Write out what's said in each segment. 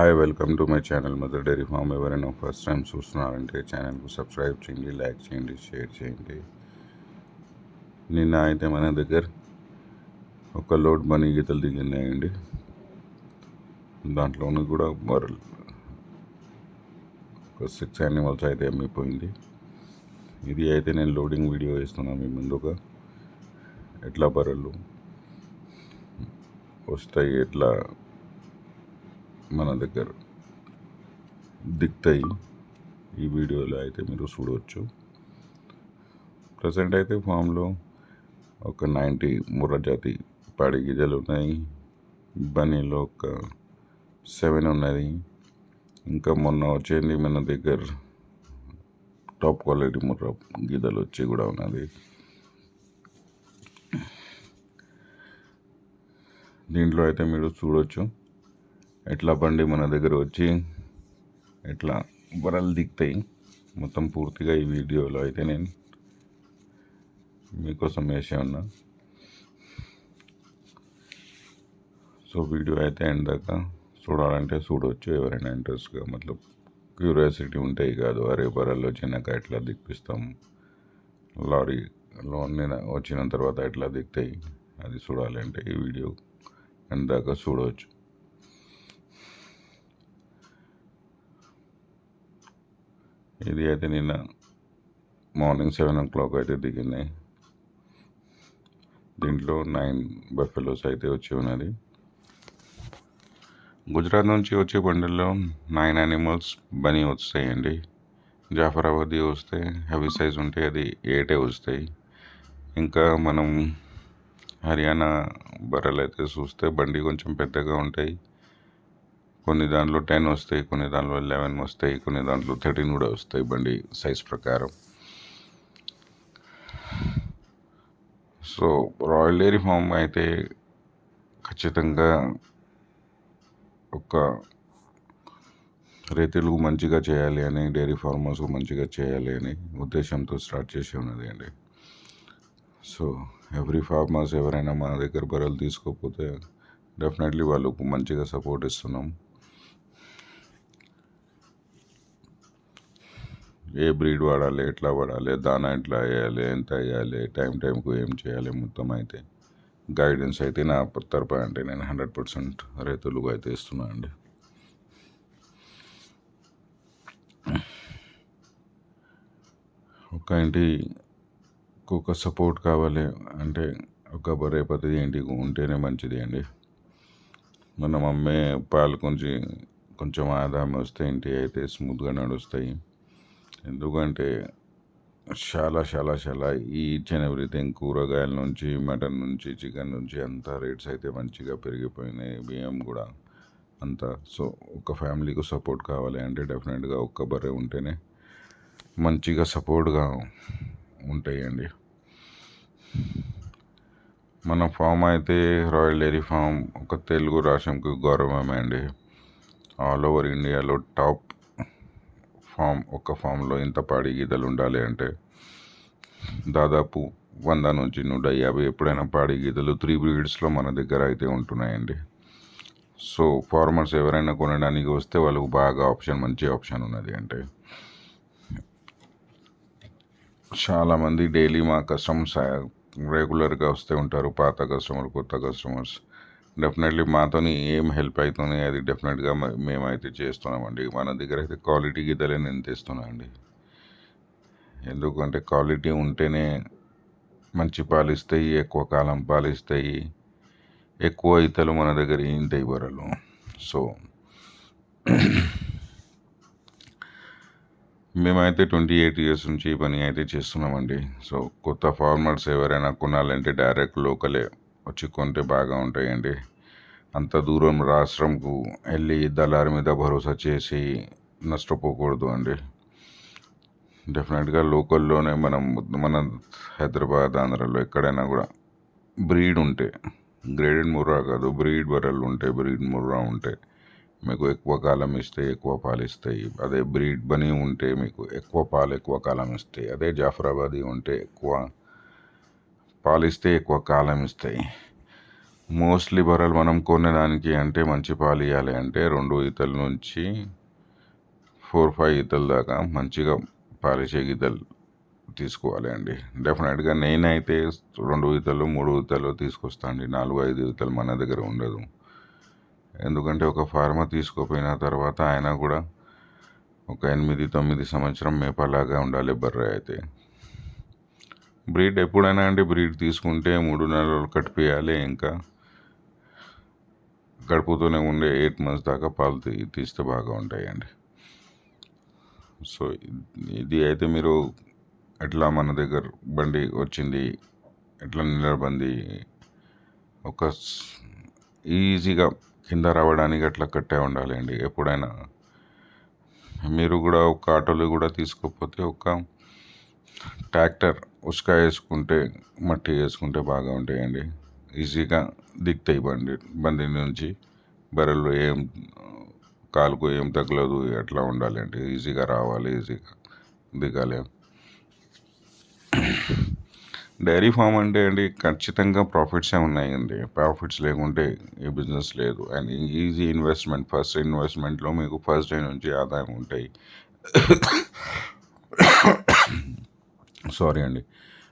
Hi welcome to my channel Mother Dairy farm. ఎవరైనా first time చూస్తున్నారంటే ఛానల్కు subscribe చేయండి, లైక్ చేయండి, షేర్ చేయండి. నిన్న అయితే మన దగ్గర ఒక లోడ్ బనీ గీతలు దిగినాయండి. దాంట్లోనూ కూడా బర్రెలు ఒక 6 యానిమల్స్ అయితే అమ్మిపోయింది. ఇది అయితే నేను లోడింగ్ వీడియో వేస్తున్నాను మీ ముందుగా. ఎట్లా బర్రెలు వస్తాయి, ఎట్లా మన దగ్గర దిగుతాయి, ఈ వీడియోలో అయితే మీరు చూడవచ్చు. ప్రజెంట్ అయితే ఫామ్లో ఒక 90 ముర్రా జాతి పాడి గిజలు ఉన్నాయి. బనీలో ఒక 7 ఉన్నది. ఇంకా మొన్న వచ్చేది మన దగ్గర టాప్ క్వాలిటీ ముర్రా గిదలు వచ్చి కూడా ఉన్నది. దీంట్లో అయితే మీరు చూడవచ్చు ఎట్లా బండి మన దగ్గర వచ్చి ఎట్లా బర్రెలు దిగుతాయి. మొత్తం పూర్తిగా ఈ వీడియోలో అయితే నేను మీకోసం వేసే ఉన్నా. సో వీడియో అయితే ఎండ్ దాకా చూడాలంటే చూడవచ్చు. ఎవరైనా ఇంట్రెస్ట్గా మతలబ్ క్యూరియాసిటీ ఉంటాయి కాదు, అరే బర్రెలు వచ్చినాక ఎట్లా దిప్పిస్తాం, లారీలో వచ్చిన తర్వాత ఎట్లా దిగుతాయి, అది చూడాలంటే ఈ వీడియో ఎండ్ దాకా చూడవచ్చు. ఇది అయితే నిన్న మార్నింగ్ 7 o'clock అయితే దిగినాయి. దీంట్లో 9 బఫెలోస్ అయితే వచ్చి ఉన్నది. గుజరాత్ నుంచి వచ్చే బండిల్లో 9 యానిమల్స్ బనీ వస్తాయండి. జాఫరాబాదీ వస్తే హెవీ సైజ్ ఉంటే అది 8 వస్తాయి. ఇంకా మనం హర్యానా బర్రెలు అయితే చూస్తే బండి కొంచెం పెద్దగా ఉంటాయి. కొన్ని దాంట్లో 10 వస్తాయి, కొన్ని దాంట్లో 11 వస్తాయి, కొన్ని దాంట్లో 13 కూడా వస్తాయి బండి సైజ్ ప్రకారం. సో రాయల్ డైరీ ఫామ్ అయితే ఖచ్చితంగా ఒక రైతులకు మంచిగా చేయాలి అని, డైరీ ఫార్మర్స్కు మంచిగా చేయాలి అని ఉద్దేశంతో స్టార్ట్ చేసి ఉన్నది అండి. సో ఎవ్రీ ఫార్మర్స్ ఎవరైనా మన దగ్గర బర్రెలు తీసుకోకపోతే డెఫినెట్లీ వాళ్ళకు మంచిగా సపోర్ట్ ఇస్తున్నాం. ఏ బ్రీడ్ వాడాలి, ఎట్లా వాడాలి, దానా ఎట్లా వేయాలి, ఎంత వేయాలి, టైంకు ఏం చేయాలి, మొత్తం అయితే గైడెన్స్ అయితే నా తరపు అంటే నేను 100% రైతులకు అయితే ఇస్తున్నాను అండి. ఒక ఇంటికి ఒక సపోర్ట్ కావాలి అంటే ఒక బర్రె ప్రతి ఇంటికి ఉంటేనే మంచిది అండి. మనం అమ్మే పాలు కొంచెం ఆదాయం వస్తే ఇంటి అయితే స్మూత్గా నడుస్తాయి. ఎందుకంటే చాలా చాలా చాలా ఈచ్ అండ్ ఎవ్రీథింగ్, కూరగాయల నుంచి, మటన్ నుంచి, చికెన్ నుంచి అంతా రేట్స్ అయితే మంచిగా పెరిగిపోయినాయి. బియ్యం కూడా అంతా. సో ఒక ఫ్యామిలీకి సపోర్ట్ కావాలి అంటే డెఫినెట్గా ఒక్క బర్రె ఉంటేనే మంచిగా సపోర్ట్గా ఉంటాయండి. మన ఫామ్ అయితే రాయల్ డైరీ ఫామ్ ఒక తెలుగు రాష్ట్రంకి గౌరవమే అండి. ఆల్ ఓవర్ ఇండియాలో టాప్ ఫామ్. ఒక ఫామ్లో ఇంత పాడి గీతలు ఉండాలి అంటే దాదాపు 100 నుంచి 150 ఎప్పుడైనా పాడి గీతలు 3 బ్రీడ్స్లో మన దగ్గర అయితే ఉంటున్నాయండి. సో ఫార్మర్స్ ఎవరైనా కొనడానికి వస్తే వాళ్ళకు బాగా మంచి ఆప్షన్ ఉన్నది. అంటే చాలామంది డైలీ మా కస్టమర్స్ రెగ్యులర్గా వస్తూ ఉంటారు, పాత కస్టమర్, కొత్త కస్టమర్స్. డెఫినెట్లీ మాతోని ఏం హెల్ప్ అవుతుంది అది డెఫినెట్గా మేమైతే చేస్తున్నామండి. మన దగ్గర అయితే క్వాలిటీ గీతలే నేను తెస్తున్నాను అండి. ఎందుకంటే క్వాలిటీ ఉంటేనే మంచి పాలిస్తాయి, ఎక్కువ కాలం పాలిస్తాయి, ఎక్కువ ఈతలు మన దగ్గర ఇంటాయి బర్రెలు. సో మేమైతే 28 years నుంచి ఈ పని అయితే చేస్తున్నామండి. సో కొత్త ఫార్మర్స్ ఎవరైనా కొనాలంటే డైరెక్ట్ లోకలే వచ్చి కొంటే బాగా ఉంటాయండి. అంత దూరం రాష్ట్రంకు వెళ్ళి దళారి మీద భరోసా చేసి నష్టపోకూడదు అండి. డెఫినెట్గా లోకల్లోనే మన హైదరాబాద్, ఆంధ్రాలో ఎక్కడైనా కూడా బ్రీడ్ ఉంటే, గ్రేడెడ్ ముర్రా కాదు, బ్రీడ్ బర్రెలు ఉంటే, బ్రీడ్ ముర్రా ఉంటే మీకు ఎక్కువ కాలం ఇస్తాయి, ఎక్కువ పాలు ఇస్తాయి. అదే బ్రీడ్ బనీ ఉంటే మీకు ఎక్కువ పాలు ఎక్కువ కాలం ఇస్తాయి. అదే జాఫరాబాదీ ఉంటే ఎక్కువ పాలు ఇస్తే ఎక్కువ కాలం ఇస్తాయి. మోస్ట్లీ బర్రెలు మనం కొనేదానికి అంటే మంచి పాలు ఇవ్వాలి అంటే 2 ఈతల నుంచి 4-5 ఈతల దాకా మంచిగా పాలిచ్చే గీతలు తీసుకోవాలి అండి. డెఫినెట్గా నేనైతే 2 ఈతలు 3 ఈతలు తీసుకొస్తాను అండి. 4-5 ఈతలు మన దగ్గర ఉండదు. ఎందుకంటే ఒక ఫార్మర్ తీసుకోపోయిన తర్వాత ఆయన కూడా ఒక 8-9 సంవత్సరం మేపలాగా ఉండాలి బర్రె అయితే. బ్రీడ్ ఎప్పుడైనా అండి బ్రీడ్ తీసుకుంటే 3 నెలలు కట్టిపియాలి. ఇంకా గడుపుతూనే ఉండే 8 మంత్స్ దాకా పాలు తీస్తే బాగా ఉంటాయండి. సో ఇది అయితే మీరు ఎట్లా మన దగ్గర బండి వచ్చింది ఎట్లా నిలబడి ఒక ఈజీగా కింద రావడానికి అట్లా కట్టే ఉండాలి అండి. ఎప్పుడైనా మీరు కూడా ఒక ఆటోలో కూడా తీసుకోకపోతే ఒక ట్రాక్టర్ ఉసుక వేసుకుంటే మట్టి వేసుకుంటే బాగా ఉంటాయండి. ఈజీగా దిగుతాయి బండి నుంచి. బర్రెలు ఏం కాలుకు ఏం తగలదు, ఎట్లా ఉండాలి అంటే ఈజీగా రావాలి, ఈజీగా దిగాలి. డైరీ ఫామ్ అంటే అండి ఖచ్చితంగా ప్రాఫిట్సే ఉన్నాయండి. ప్రాఫిట్స్ లేకుంటే ఏ బిజినెస్ లేదు. And easy investment. ఫస్ట్ ఇన్వెస్ట్మెంట్లో మీకు ఫస్ట్ డే నుంచి ఆదాయం ఉంటాయి. సారీ అండి.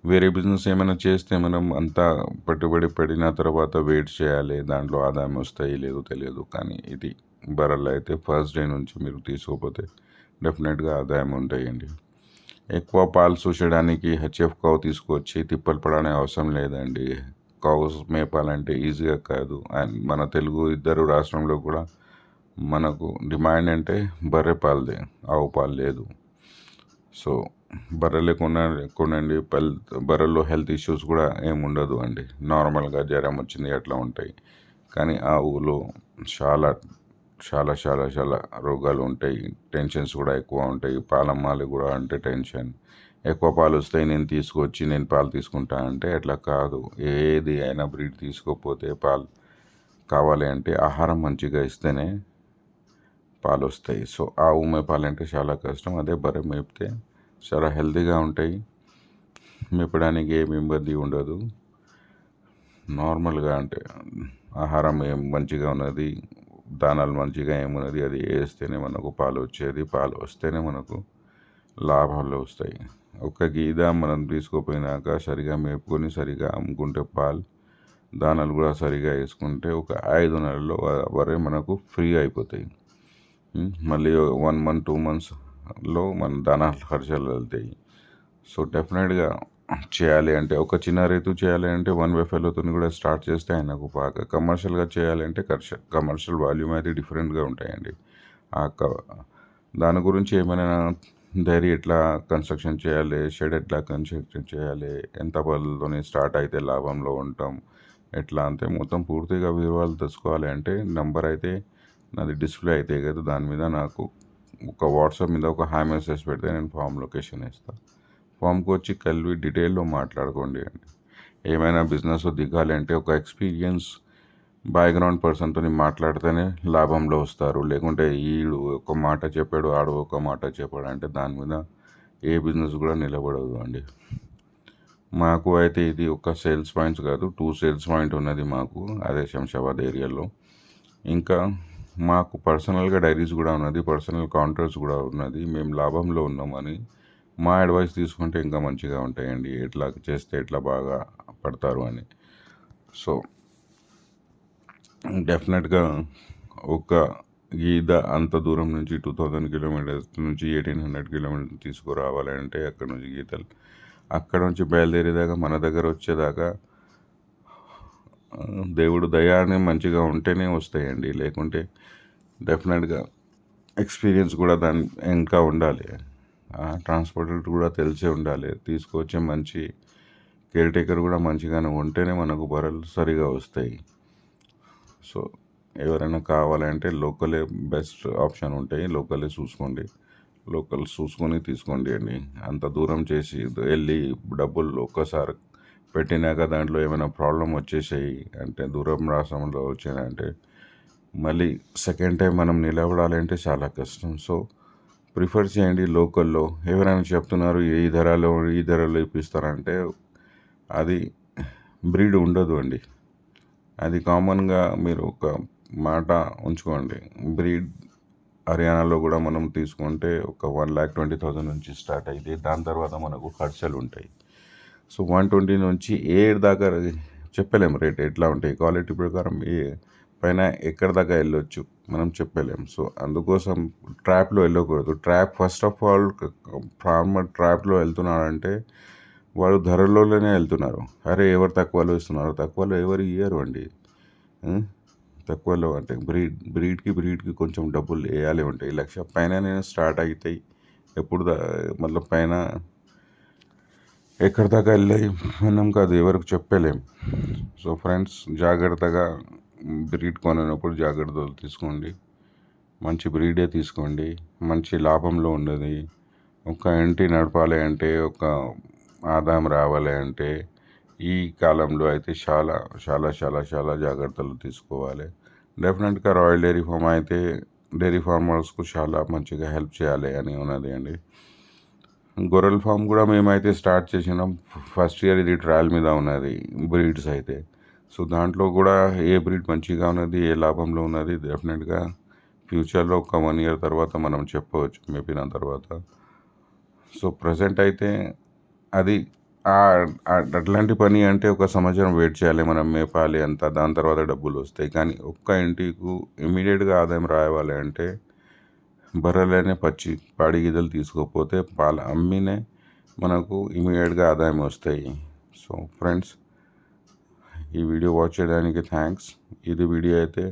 వేరే బిజినెస్ ఏమైనా చేస్తే మనం అంతా పెట్టుబడి పెట్టిన తర్వాత వెయిట్ చేయాలి, దాంట్లో ఆదాయం వస్తాయి లేదో తెలియదు. కానీ ఇది బర్రెలు అయితే ఫస్ట్ డే నుంచి మీరు తీసుకోకపోతే డెఫినెట్గా ఆదాయం ఉంటాయండి. ఎక్కువ పాలు చూసడానికి హెచ్ఎఫ్ కౌ తీసుకొచ్చి తిప్పలు పడనే అవసరం లేదండి. కౌస్ మేపాలంటే ఈజీగా కాదు. అండ్ మన తెలుగు ఇద్దరు రాష్ట్రంలో కూడా మనకు డిమాండ్ అంటే బర్రె పాలదే, ఆవు పాలు లేదు. సో బర్రెలే కొనండి. బర్రెల్లో హెల్త్ ఇష్యూస్ కూడా ఏముండదు అండి. నార్మల్గా జ్వరం వచ్చింది అట్లా ఉంటాయి. కానీ ఆవులో చాలా చాలా చాలా చాలా రోగాలు ఉంటాయి. టెన్షన్స్ కూడా ఎక్కువ ఉంటాయి. పాలమ్మాలి కూడా అంటే టెన్షన్. ఎక్కువ పాలు వస్తాయి, నేను తీసుకొచ్చి నేను పాలు తీసుకుంటా అంటే అట్లా కాదు. ఏది అయినా బ్రీడ్ తీసుకోకపోతే పాలు కావాలి అంటే ఆహారం మంచిగా ఇస్తేనే పాలు వస్తాయి. సో ఆవు మేపాలంటే చాలా కష్టం. అదే బర్రె మేపితే చాలా హెల్తీగా ఉంటాయి. మేపడానికి ఏమి ఇబ్బంది ఉండదు. నార్మల్గా అంటే ఆహారం ఏం మంచిగా ఉన్నది, దానాలు మంచిగా ఏమున్నది అది వేస్తేనే మనకు పాలు వచ్చేది. పాలు వస్తేనే మనకు లాభాలు వస్తాయి. ఒక గీద మనం తీసుకోపోయినాక సరిగా మేపుకొని సరిగా అమ్ముకుంటే పాలు దానాలు కూడా సరిగా వేసుకుంటే ఒక 5 నెలల్లో వరే మనకు ఫ్రీ అయిపోతాయి. మళ్ళీ 1 మంత్ 2 మంత్స్లో మన దానాలు ఖర్చులు వెళ్తాయి. సో డెఫినెట్గా చేయాలి అంటే ఒక చిన్న రైతు చేయాలి అంటే 1 ఫెలోతో కూడా స్టార్ట్ చేస్తే ఆయనకు బాగా కమర్షియల్గా చేయాలి అంటే కమర్షియల్ వాల్యూమ్ అయితే డిఫరెంట్గా ఉంటాయండి. దాని గురించి ఏమైనా డైరీ ఎట్లా కన్స్ట్రక్షన్ చేయాలి, షెడ్ ఎట్లా కన్స్ట్రక్షన్ చేయాలి, ఎంత బదులతో స్టార్ట్ అయితే లాభంలో ఉంటాం, ఎట్లా అంటే మొత్తం పూర్తిగా వివరాలు తెలుసుకోవాలి అంటే నంబర్ అయితే నాది డిస్ప్లే అయితే కదా, దాని మీద నాకు ఒక వాట్సాప్ మీద ఒక హాయ్ మెసేజ్ పెడితే నేను ఫామ్ లొకేషన్ ఇస్తాను. ఫామ్కి వచ్చి కలిపి డీటెయిల్లో మాట్లాడుకోండి అండి. ఏమైనా బిజినెస్ దిగాలి అంటే ఒక ఎక్స్పీరియన్స్ బ్యాక్గ్రౌండ్ పర్సన్తో మాట్లాడితేనే లాభంలో వస్తారు. లేకుంటే ఈడు ఒక మాట చెప్పాడు, ఆడు ఒక మాట చెప్పాడు అంటే దాని మీద ఏ బిజినెస్ కూడా నిలబడదు అండి. మాకు అయితే ఇది ఒక సేల్స్ పాయింట్స్ కాదు, 2 సేల్స్ పాయింట్ ఉన్నది మాకు, అదే శంషాబాద్ ఏరియాలో. ఇంకా మాకు పర్సనల్గా డైరీస్ కూడా ఉన్నది, పర్సనల్ కౌంటర్స్ కూడా ఉన్నది. మేము లాభంలో ఉన్నామని మా అడ్వైస్ తీసుకుంటే ఇంకా మంచిగా ఉంటాయండి, ఎట్లా చేస్తే ఎట్లా బాగా పడతారు అని. సో డెఫినెట్గా ఒక గీద అంత దూరం నుంచి 2000 కిలోమీటర్స్ నుంచి 1800 కిలోమీటర్స్ తీసుకురావాలంటే అక్కడ నుంచి గీతలు అక్కడ నుంచి బయలుదేరేదాకా మన దగ్గర వచ్చేదాకా దేవుడు దయాన్ని మంచిగా ఉంటేనే వస్తాయండి. లేకుంటే డెఫినెట్గా ఎక్స్పీరియన్స్ కూడా దాని ఇంకా ఉండాలి, ట్రాన్స్పోర్టర్ కూడా తెలిసే ఉండాలి, తీసుకొచ్చే మంచి కేర్ టేకర్ కూడా మంచిగానే ఉంటేనే మనకు బర్రెలు సరిగా వస్తాయి. సో ఎవరైనా కావాలంటే లోకలే బెస్ట్ ఆప్షన్ ఉంటాయి, లోకలే చూసుకోండి, లోకల్ చూసుకొని తీసుకోండి అండి. అంత దూరం చేసి వెళ్ళి డబ్బులు ఒక్కసారి పెట్టినాక దాంట్లో ఏమైనా ప్రాబ్లం వచ్చేసాయి అంటే దూరం రాష్ట్రంలో వచ్చాయంటే మళ్ళీ సెకండ్ టైం మనం నిలబడాలంటే చాలా కష్టం. సో ప్రిఫర్ చేయండి లోకల్లో. ఎవరైనా చెప్తున్నారు ఈ ధరలో ఇప్పిస్తారంటే అది బ్రీడ్ ఉండదు అండి. అది కామన్గా మీరు ఒక మాట ఉంచుకోండి. బ్రీడ్ హర్యానాలో కూడా మనం తీసుకుంటే ఒక 1,20,000 నుంచి స్టార్ట్ అయితే దాని తర్వాత మనకు ఖర్చులు ఉంటాయి. సో 120 నుంచి 7 దాకా చెప్పలేము రేట్ ఎట్లా ఉంటాయి. క్వాలిటీ ప్రకారం పైన ఎక్కడ దాకా వెళ్ళొచ్చు మనం చెప్పలేము. సో అందుకోసం ట్రాప్లో వెళ్ళకూడదు. ఫస్ట్ ఆఫ్ ఆల్ ఫార్మర్ ట్రాప్లో వెళ్తున్నాడంటే వాడు ధరలోనే వెళ్తున్నారు. అరే ఎవరు తక్కువలో ఇస్తున్నారు, తక్కువలో ఎవరు ఇయ్యరు అండి. తక్కువలో అంటే బ్రీడ్కి కొంచెం డబ్బులు వేయాలి ఉంటాయి. 1,00,000 పైన స్టార్ట్ అవుతాయి. ఎప్పుడు మళ్ళీ పైన ఎక్కడి దాకా వెళ్ళాయి మనం కాదు ఎవరికి చెప్పలేం. సో ఫ్రెండ్స్, జాగ్రత్తగా బ్రీడ్ కొనినప్పుడు జాగ్రత్తలు తీసుకోండి. మంచి బ్రీడే తీసుకోండి. మంచి లాభంలో ఉన్నది. ఒక ఇంటి నడపాలి అంటే, ఒక ఆదాయం రావాలి అంటే ఈ కాలంలో అయితే చాలా చాలా చాలా చాలా జాగ్రత్తలు తీసుకోవాలి. డెఫినెట్గా రాయల్ డైరీ ఫామ్ అయితే డైరీ ఫార్మర్స్కు చాలా మంచిగా హెల్ప్ చేయాలి అని ఉన్నది అండి. గొర్రెల ఫామ్ కూడా మేమైతే స్టార్ట్ చేసినాం. ఫస్ట్ ఇయర్ ఇది ట్రయల్ మీద ఉన్నది బ్రీడ్స్ అయితే. సో దాంట్లో కూడా ఏ బ్రీడ్ మంచిగా ఉన్నది, ఏ లాభంలో ఉన్నది డెఫినెట్గా ఫ్యూచర్లో ఒక 1 year తర్వాత మనం చెప్పవచ్చు మేపిన తర్వాత. సో ప్రజెంట్ అయితే అది అట్లాంటి పని అంటే 1 సంవత్సరం వెయిట్ చేయాలి మనం మేపాలి అంతా, దాని తర్వాత డబ్బులు వస్తాయి. కానీ ఒక్క ఇంటికి ఇమీడియట్గా ఆదాయం రావాలి అంటే బర్రెలనే పాడి గీదలు తీసుకోకపోతే పాలు అమ్మినే మనకు ఇమీడియట్గా ఆదాయం వస్తాయి. సో ఫ్రెండ్స్, ఈ వీడియో వాచ్ చేయడానికి థ్యాంక్స్. ఇది వీడియో అయితే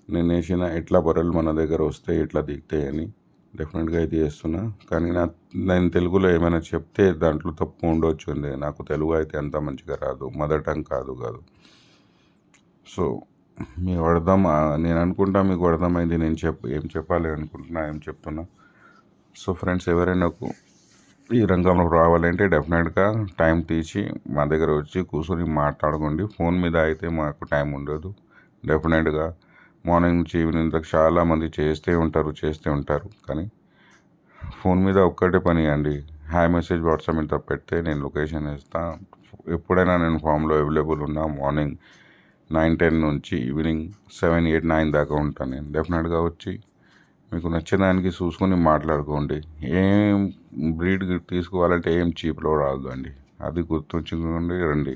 నేను వేసిన ఎట్లా బర్రెలు మన దగ్గర వస్తాయి, ఎట్లా దిగుతాయి అని డెఫినెట్గా ఇది చేస్తున్నా. కానీ నేను తెలుగులో ఏమైనా చెప్తే దాంట్లో తప్పు ఉండొచ్చు అండి. నాకు తెలుగు అయితే అంత మంచిగా రాదు, మదర్ టంగ్ కాదు. సో మీకు నేను అనుకుంటా మీకు అర్థమైంది నేను ఏం చెప్పాలి అనుకుంటున్నా, ఏం చెప్తున్నా. సో ఫ్రెండ్స్, ఎవరైనా ఈ రంగంలో రావాలంటే డెఫినెట్గా టైం తీసి మా దగ్గర వచ్చి కూర్చొని మాట్లాడుకోండి. ఫోన్ మీద అయితే మాకు టైం ఉండదు. డెఫినెట్గా మార్నింగ్ నుంచి ఈవినింగ్ దాకా చాలామంది చేస్తూ ఉంటారు. కానీ ఫోన్ మీద ఒక్కటే పని అండి, హాయ్ మెసేజ్ వాట్సాప్ మీద పెడితే నేను లొకేషన్ ఇస్తాను. ఎప్పుడైనా నేను ఫామ్లో అవైలబుల్ ఉన్నా. మార్నింగ్ 9-10 నుంచి ఈవినింగ్ 7-8-9 దాకా ఉంటాను నేను. డెఫినెట్గా వచ్చి మీకు నచ్చేదానికి చూసుకొని మాట్లాడుకోండి. ఏం బ్రీడ్ తీసుకోవాలంటే ఏం చీప్లో రాదు అండి, అది గుర్తుంచుకోండి. రండి.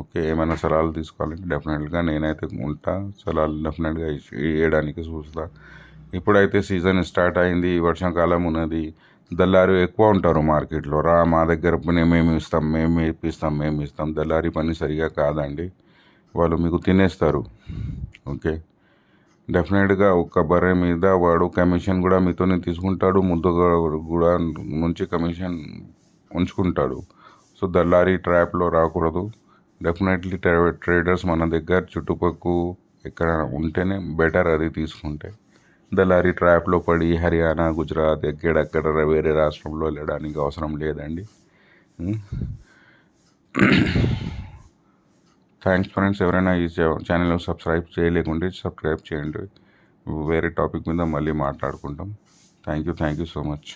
ఓకే, ఏమైనా సలహాలు తీసుకోవాలంటే డెఫినెట్గా నేనైతే ఉంటా. సలహాలు డెఫినెట్గా ఇవ్వడానికి చూస్తా. ఇప్పుడైతే సీజన్ స్టార్ట్ అయింది, వర్షాకాలం ఉన్నది. దళారు ఎక్కువ ఉంటారు మార్కెట్లో. మా దగ్గర మేము ఇస్తాం. దళారీ పని సరిగా కాదండి, వాళ్ళు మీకు తినేస్తారు. ఓకే, డెఫినెట్గా ఒక్క బర్రె మీద వాడు కమిషన్ కూడా మీతోనే తీసుకుంటాడు, ముద్దుగా కూడా నుంచి కమిషన్ ఉంచుకుంటాడు. సో దళారీ ట్రాప్లో రాకూడదు. డెఫినెట్లీ ట్రేడర్స్ మన దగ్గర చుట్టుపక్కల ఎక్కడ ఉంటేనే బెటర్ అది తీసుకుంటే. దళారీ ట్రాప్లో పడి హర్యానా, గుజరాత్ ఎక్కడెక్కడ వేరే రాష్ట్రంలో వెళ్ళడానికి అవసరం లేదండి. Thanks friends. ఎవరైనా ఈ ఛానల్ సబ్స్క్రైబ్ చేయలేకుంటే సబ్స్క్రైబ్ చేయండి. వేరే టాపిక్ మీద మళ్ళీ మాట్లాడుకుంటాం. Thank you so much.